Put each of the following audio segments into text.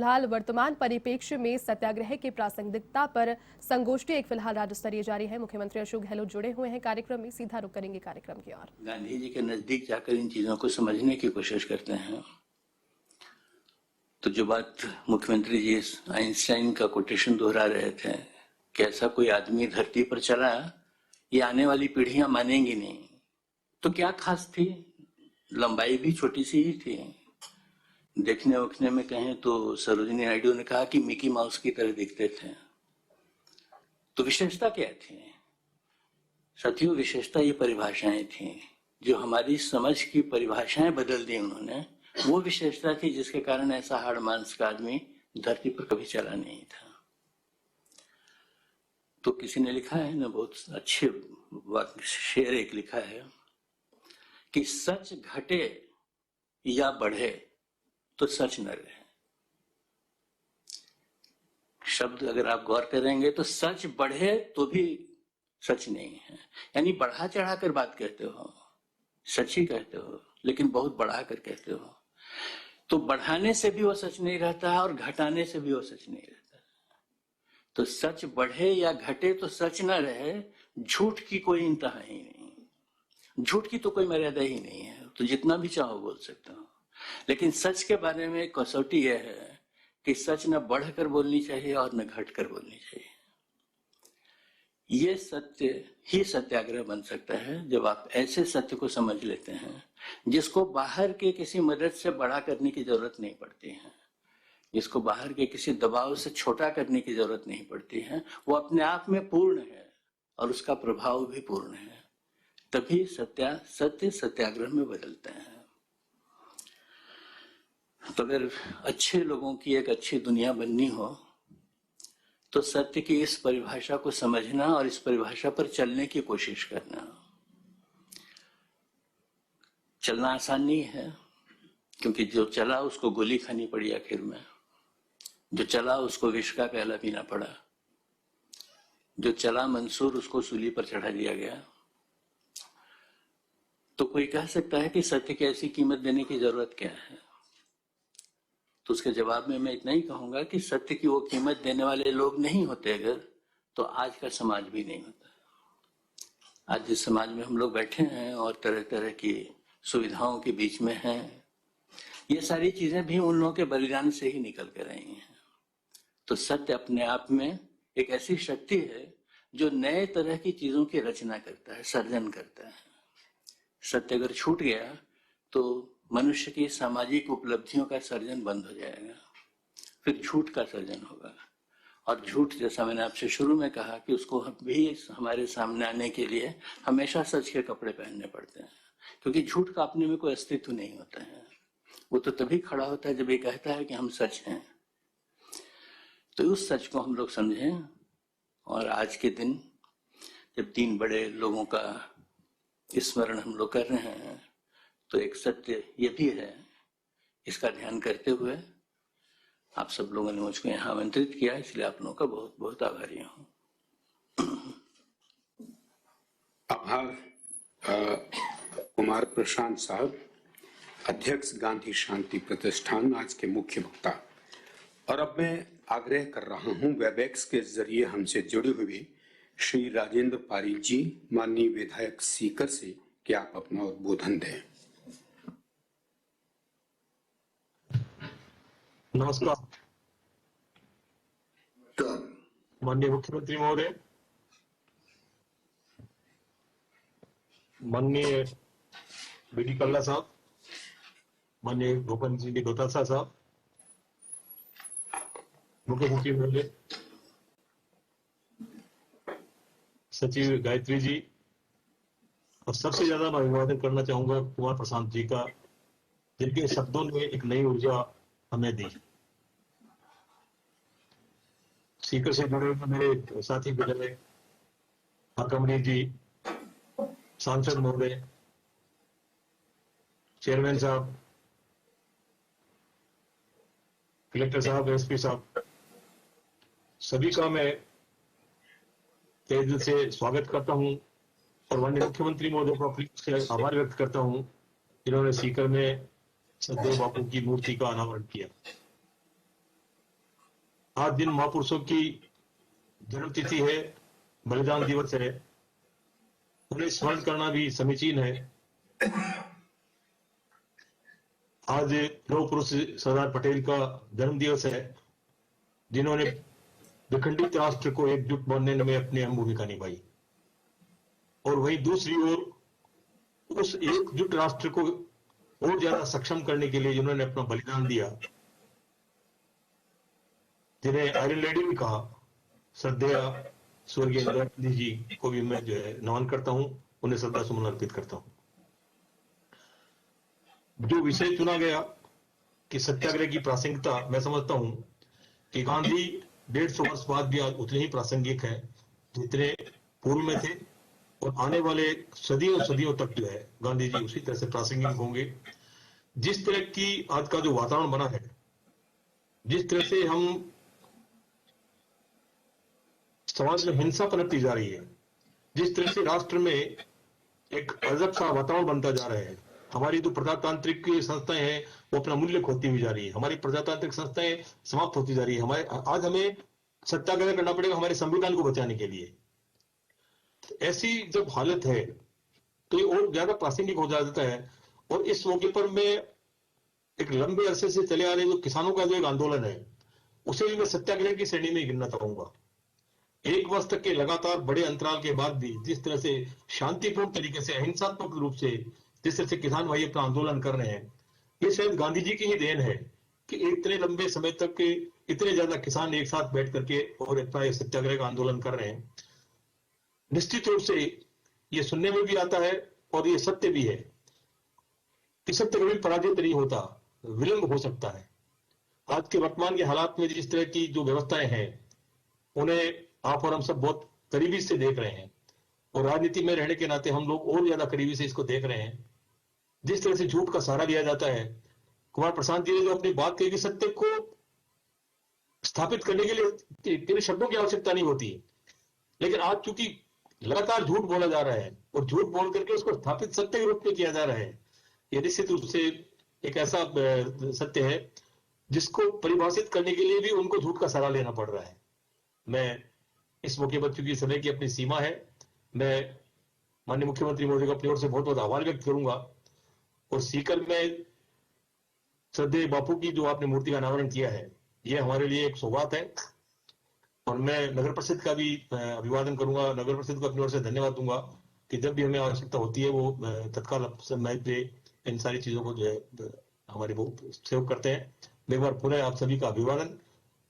फिलहाल वर्तमान परिप्रेक्ष्य में सत्याग्रह की प्रासंगिकता पर संगोष्ठी एक फिलहाल राज्य स्तरीय जारी है। मुख्यमंत्री अशोक गहलोत जुड़े हुए हैं कार्यक्रम में, सीधा रुख करेंगे कार्यक्रम की ओर। गांधी जी के नजदीक जाकर इन चीजों को समझने की कोशिश करते हैं तो जो बात मुख्यमंत्री जी आइंस्टाइन का कोटेशन दोहरा रहे थे कि ऐसा कोई आदमी धरती पर चला ये आने वाली पीढ़ियां मानेंगी नहीं, तो क्या खास थी? लंबाई भी छोटी सी ही थी। देखने उखने में कहें तो सरोजिनी नायडू ने कहा कि मिकी माउस की तरह दिखते थे। तो विशेषता क्या थी साथियों? विशेषता ये परिभाषाएं थी जो हमारी समझ की परिभाषाएं बदल दी उन्होंने। वो विशेषता थी जिसके कारण ऐसा हाड़ मांस का आदमी धरती पर कभी चला नहीं था। तो किसी ने लिखा है ना, बहुत अच्छे शेर एक लिखा है कि सच घटे या बढ़े तो सच न रहे। शब्द अगर आप गौर करेंगे तो सच बढ़े तो भी सच नहीं है, यानी बढ़ा चढ़ा कर बात कहते हो, सच ही कहते हो लेकिन बहुत बढ़ा कर कहते हो। तो बढ़ाने से भी वो सच नहीं रहता और घटाने से भी वो सच नहीं रहता। तो सच बढ़े या घटे तो सच ना रहे। झूठ की कोई इंतहा ही नहीं, झूठ की तो कोई मर्यादा ही नहीं है, तो जितना भी चाहो बोल सकता हूं। लेकिन सच के बारे में कसौटी यह है कि सच न बढ़कर बोलनी चाहिए और न घटकर बोलनी चाहिए। ये सत्य ही सत्याग्रह बन सकता है जब आप ऐसे सत्य को समझ लेते हैं जिसको बाहर के किसी मदद से बड़ा करने की जरूरत नहीं पड़ती है, जिसको बाहर के किसी दबाव से छोटा करने की जरूरत नहीं पड़ती है। वो अपने आप में पूर्ण है और उसका प्रभाव भी पूर्ण है। तभी सत्य सत्याग्रह में बदलते हैं। तो अगर अच्छे लोगों की एक अच्छी दुनिया बननी हो तो सत्य की इस परिभाषा को समझना और इस परिभाषा पर चलने की कोशिश करना। चलना आसान नहीं है क्योंकि जो चला उसको गोली खानी पड़ी, आखिर में जो चला उसको विष का प्याला पीना पड़ा, जो चला मंसूर उसको सूली पर चढ़ा दिया गया। तो कोई कह सकता है कि सत्य की ऐसी कीमत देने की जरूरत क्या है? तो उसके जवाब में मैं इतना ही कहूंगा कि सत्य की वो कीमत देने वाले लोग नहीं होते अगर, तो आज का समाज भी नहीं होता। आज जिस समाज में हम लोग बैठे हैं और तरह तरह की सुविधाओं के बीच में हैं, ये सारी चीजें भी उन लोगों के बलिदान से ही निकल कर आई हैं। तो सत्य अपने आप में एक ऐसी शक्ति है जो नए तरह की चीजों की रचना करता है, सर्जन करता है। सत्य अगर छूट गया तो मनुष्य की सामाजिक उपलब्धियों का सर्जन बंद हो जाएगा, फिर झूठ का सर्जन होगा। और झूठ, जैसा मैंने आपसे शुरू में कहा कि उसको भी हमारे सामने आने के लिए हमेशा सच के कपड़े पहनने पड़ते हैं, क्योंकि झूठ का अपने में कोई अस्तित्व नहीं होता है। वो तो तभी खड़ा होता है जब ये कहता है कि हम सच हैं। तो उस सच को हम लोग समझें। और आज के दिन जब 3 बड़े लोगों का स्मरण हम लोग कर रहे हैं तो एक सत्य ये भी है, इसका ध्यान करते हुए आप सब लोगों ने मुझको यहाँ आमंत्रित किया, इसलिए आप लोगों का बहुत बहुत आभारी हूँ। आभार कुमार प्रशांत साहब, अध्यक्ष गांधी शांति प्रतिष्ठान, आज के मुख्य वक्ता। और अब मैं आग्रह कर रहा हूं वेबएक्स के जरिए हमसे जुड़े हुए श्री राजेंद्र पारीक जी, माननीय विधायक सीकर से, कि आप अपना उद्बोधन दें। नमस्कार माननीय मुख्यमंत्री महोदय, माननीय बीडी कल्ला साहब, माननीय भूपेंद्र सिंह डोटासरा साहब, मुख्यमंत्री महोदय, सचिव गायत्री जी, और सबसे ज्यादा मैं अभिवादन करना चाहूंगा कुमार प्रशांत जी का, जिनके शब्दों ने एक नई ऊर्जा हमें दी। सीकर से जुड़े हुए मेरे साथी विधायक हकमरी जी, सांसद महोदय, चेयरमैन साहब, कलेक्टर साहब, एसपी साहब, सभी का मैं तहे दिल से स्वागत करता हूं और माननीय मुख्यमंत्री महोदय को अपने आभार व्यक्त करता हूं जिन्होंने सीकर में सदैव बापू की मूर्ति का अनावरण किया। आज जिन महापुरुषों की जन्मतिथि है, बलिदान दिवस है, उन्हें स्मरण करना भी समीचीन है। आज लौह पुरुष सरदार पटेल का जन्म दिवस है, जिन्होंने विखंडित राष्ट्र को एकजुट बनने में अपनी अहम भूमिका निभाई, और वहीं दूसरी ओर उस एकजुट राष्ट्र को और ज्यादा सक्षम करने के लिए जिन्होंने अपना बलिदान दिया, जिन्हें आयरन लेडी भी कहा, श्रद्धेय स्वर्गीय इंदिरा गांधी जी को भी मैं जो है नमन करता हूं, उन्हें श्रद्धा सुमन अर्पित करता हूं। जो विषय चुना गया कि सत्याग्रह की प्रासंगिकता, मैं समझता हूं कि गांधी 150 वर्ष बाद भी आज उतने ही प्रासंगिक है जितने पूर्व में थे, और आने वाले सदियों सदियों तक जो है गांधी जी उसी तरह से प्रासंगिक होंगे। जिस तरह की आज का जो वातावरण बना है, जिस तरह से हम समाज में हिंसा पनपती जा रही है, जिस तरह से राष्ट्र में एक अजब सा वातावरण बनता जा रहा है, हमारी जो प्रजातांत्रिक संस्थाएं हैं वो अपना मूल्य खोती हुई जा रही है, हमारी प्रजातांत्रिक संस्थाएं समाप्त होती जा रही है। हमारे आज हमें सत्याग्रह करना पड़ेगा हमारे संविधान को बचाने के लिए। ऐसी जब हालत है तो ये और ज्यादा प्रासंगिक हो जाता है। और इस मौके पर मैं एक लंबे अरसे से चले आ रहे जो किसानों का जो एक आंदोलन है, उसे भी मैं सत्याग्रह की श्रेणी में गिनना चाहूंगा। 1 वर्ष तक के लगातार बड़े अंतराल के बाद भी जिस तरह से शांतिपूर्ण तरीके से, अहिंसात्मक रूप से जिस तरह से किसान भाई अपना आंदोलन कर रहे हैं, ये शायद गांधी जी की ही देन है कि इतने लंबे समय तक इतने ज्यादा किसान एक साथ बैठ करके और अपना सत्याग्रह का आंदोलन कर रहे हैं। निश्चित रूप से ये सुनने में भी आता है और ये सत्य भी है कि सत्य कभी पराजित नहीं होता, विलंब हो सकता है। आज के वर्तमान के हालात में जिस तरह की जो व्यवस्थाएं हैं, उन्हें आप और हम सब बहुत करीबी से देख रहे हैं, और राजनीति में रहने के नाते हम लोग और ज्यादा करीबी से इसको देख रहे हैं। जिस तरह से झूठ का सहारा लिया जाता है, कुमार प्रशांत जी ने जो अपनी बात कही कि सत्य को स्थापित करने के लिए केवल शब्दों की आवश्यकता नहीं होती, लेकिन आज चूंकि लगातार झूठ बोला जा रहा है और झूठ बोल करके उसको स्थापित सत्य के रूप में किया जा रहा है, ये निश्चित रूप से एक ऐसा सत्य है जिसको परिभाषित करने के लिए भी उनको झूठ का सहारा लेना पड़ रहा है। मैं इस मौके पर, चूंकि समय की अपनी सीमा है, मैं माननीय मुख्यमंत्री महोदय को अपनी ओर से बहुत बहुत आभार व्यक्त करूंगा। और सीकर में श्रद्धेय बापू की जो आपने मूर्ति का अनावरण किया है, यह हमारे लिए एक सौगात है, और मैं नगर परिषद का भी अभिवादन करूंगा, नगर परिषद को अपनी ओर से धन्यवाद दूंगा कि जब भी हमें आवश्यकता होती है वो तत्काल समय पे इन सारी चीजों को जो है हमारे वो सहयोग करते हैं। मैं एक बार पुनः आप सभी का अभिवादन,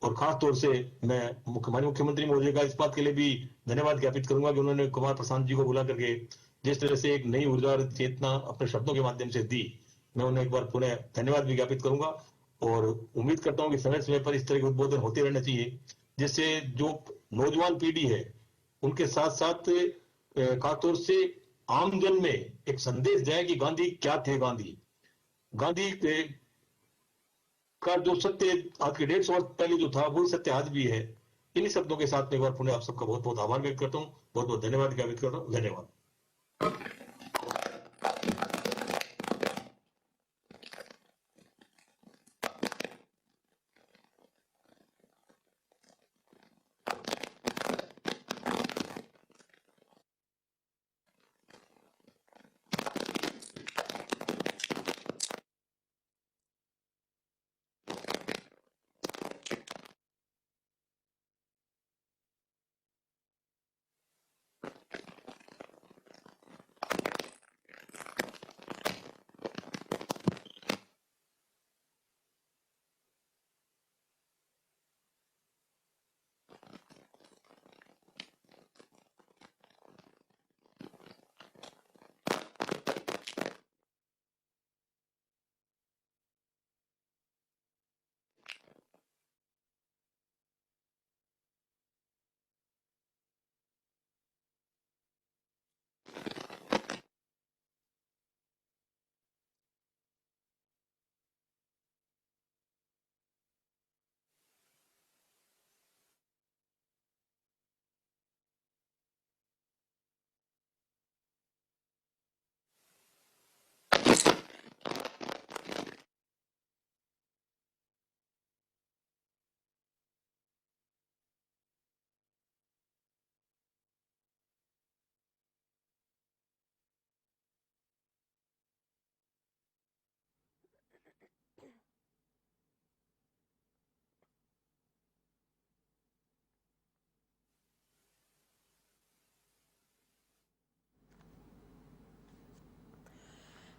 और खास तौर से मैं माननीय मुख्यमंत्री महोदय का इस बात के लिए भी धन्यवाद ज्ञापित करूंगा कि उन्होंने कुमार प्रशांत जी को बुला करके जिस तरह से एक नई ऊर्जा और चेतना अपने शब्दों के माध्यम से दी, मैं उन्हें एक बार पुनः धन्यवाद भी ज्ञापित करूंगा। और उम्मीद करता हूं कि समय समय पर इस तरह के उद्बोधन होते रहने चाहिए, जिससे जो नौजवान पीढ़ी है उनके साथ साथ खासतौर से आम जन में एक संदेश जाए कि गांधी क्या थे। गांधी का जो सत्य आज के 150 वर्ष पहले जो था, वही सत्य आज भी है। इन्हीं शब्दों के साथ में एक बार पुनः आप सबका बहुत बहुत आभार व्यक्त करता हूँ, बहुत बहुत धन्यवाद ज्ञापित करता हूँ। धन्यवाद।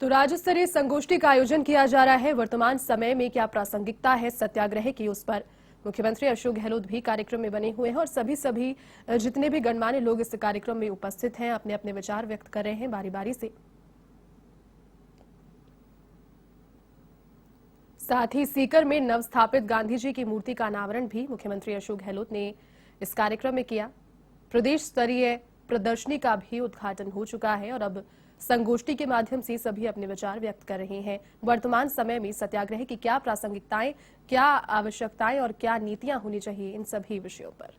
तो राज्य स्तरीय संगोष्ठी का आयोजन किया जा रहा है। वर्तमान समय में क्या प्रासंगिकता है सत्याग्रह की, उस पर मुख्यमंत्री अशोक गहलोत भी कार्यक्रम में बने हुए हैं और सभी जितने भी गणमान्य लोग इस कार्यक्रम में उपस्थित हैं अपने अपने विचार व्यक्त कर रहे हैं बारी बारी से। साथ ही सीकर में नवस्थापित गांधी जी की मूर्ति का अनावरण भी मुख्यमंत्री अशोक गहलोत ने इस कार्यक्रम में किया। प्रदेश स्तरीय प्रदर्शनी का भी उद्घाटन हो चुका है और अब संगोष्ठी के माध्यम से सभी अपने विचार व्यक्त कर रहे हैं। वर्तमान समय में सत्याग्रह की क्या प्रासंगिकताएं, क्या आवश्यकताएं और क्या नीतियां होनी चाहिए, इन सभी विषयों पर।